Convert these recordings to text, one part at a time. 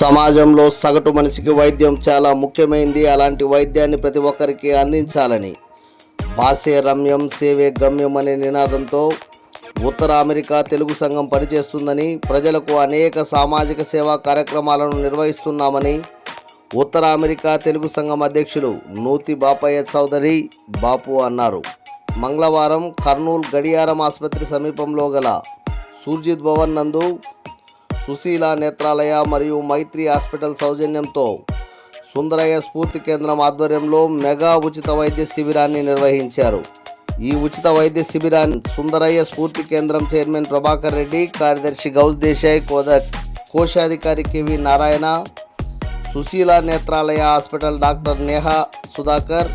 సమాజంలో సగటు మనిషికి వైద్యం చాలా ముఖ్యమైనది. అలాంటి వైద్యాన్ని ప్రతి ఒక్కరికి అందించాలని భాషే రమ్యం సేవే గమ్యం అనే నినాదంతో ఉత్తర అమెరికా తెలుగు సంఘం పనిచేస్తుందని, ప్రజలకు అనేక సామాజిక సేవా కార్యక్రమాలను నిర్వహిస్తున్నామని ఉత్తర అమెరికా తెలుగు సంఘం అధ్యక్షులు నూతి బాపయ్య చౌదరి బాపు అన్నారు. మంగళవారం కర్నూలు గడియారం ఆసుపత్రి సమీపంలో గల సూర్జిత్ భవన్ నందు సుశీల నేత్రాలయ మరియు మైత్రి హాస్పిటల్ సౌజన్యంతో సుందరయ్య స్ఫూర్తి కేంద్రం ఆధ్వర్యంలో మెగా ఉచిత వైద్య శిబిరాన్ని నిర్వహించారు. ఈ ఉచిత వైద్య శిబిరాన్ని సుందరయ్య స్ఫూర్తి కేంద్రం చైర్మన్ ప్రభాకర్ రెడ్డి, కార్యదర్శి గౌస్ దేశాయ్, కోశాధికారి KV Narayana, Sushila Netralaya hospital doctor Neha Sudhakar,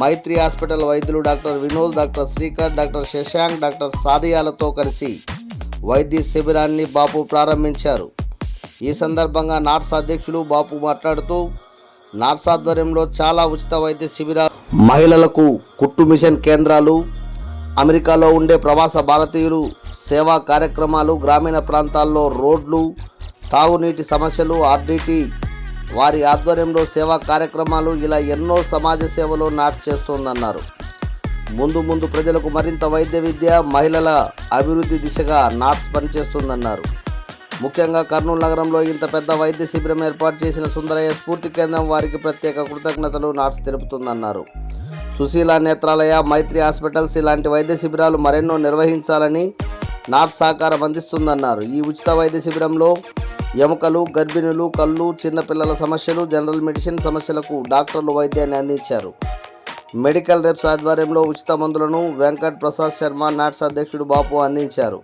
Maitri hospital వైద్యులు doctor Vinod, doctor Srikar, doctor Shashank, doctor సాదియాలతో కలిసి వైద్య శిబిరాన్ని బాపు ప్రారంభించారు. ఈ సందర్భంగా నాట్స్ అధ్యక్షులు బాపు మాట్లాడుతూ, నాట్స్ ఆధ్వర్యంలో చాలా ఉచిత వైద్య శిబిరాలు, మహిళలకు కుట్టు మిషన్ కేంద్రాలు, అమెరికాలో ఉండే ప్రవాస భారతీయులు సేవా కార్యక్రమాలు, గ్రామీణ ప్రాంతాల్లో రోడ్లు, తాగునీటి సమస్యలు, ఆర్డిటి వారి ఆధ్వర్యంలో సేవా కార్యక్రమాలు, ఇలా ఎన్నో సమాజ సేవలు నాట్స్ చేస్తోందన్నారు. ముందు ప్రజలకు మరింత వైద్య విద్య, మహిళల అభివృద్ధి దిశగా నాట్స్ పనిచేస్తుందన్నారు. ముఖ్యంగా కర్నూలు నగరంలో ఇంత పెద్ద వైద్య శిబిరం ఏర్పాటు చేసిన సుందరయ్య స్ఫూర్తి కేంద్రం వారికి ప్రత్యేక కృతజ్ఞతలు నాట్స్ తెలుపుతుందన్నారు. సుశీల నేత్రాలయ, మైత్రి హాస్పిటల్స్ ఇలాంటి వైద్య శిబిరాలు మరెన్నో నిర్వహించాలని నాట్స్ సహకారం అందిస్తుందన్నారు. ఈ ఉచిత వైద్య శిబిరంలో ఎముకలు, గర్భిణులు, కళ్ళు, చిన్నపిల్లల సమస్యలు, జనరల్ మెడిసిన్ సమస్యలకు డాక్టర్లు వైద్యాన్ని అందించారు. మెడికల్ రెప్స్ ఆధ్వర్యంలో ఉచిత మందులను వెంకట్ ప్రసాద్ శర్మ, నాట్స్ అధ్యక్షుడు బాపు అందించారు.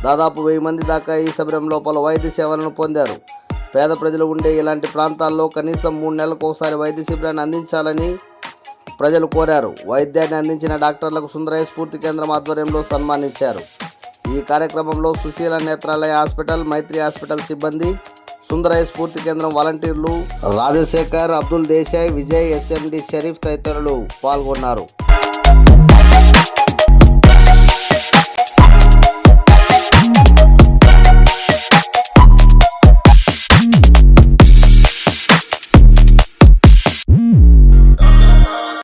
దాదాపు 1000 మంది దాకా ఈ శిబిరంలో పలు వైద్య సేవలను పొందారు. పేద ప్రజలు ఉండే ఇలాంటి ప్రాంతాల్లో కనీసం 3 నెలలకు ఒకసారి వైద్య శిబిరాన్ని అందించాలని ప్రజలు కోరారు. వైద్యాన్ని అందించిన డాక్టర్లకు సుందరయ్య స్ఫూర్తి కేంద్రం ఆధ్వర్యంలో సన్మానించారు. ఈ కార్యక్రమంలో సుశీల నేత్రాలయ హాస్పిటల్, మైత్రి హాస్పిటల్ సిబ్బంది, సుందరయ్య స్ఫూర్తి కేంద్రం వాలంటీర్లు రాజశేఖర్, అబ్దుల్ దేశాయ్, విజయ్, ఎస్ఎండి షరీఫ్ తదితరులు పాల్గొన్నారు.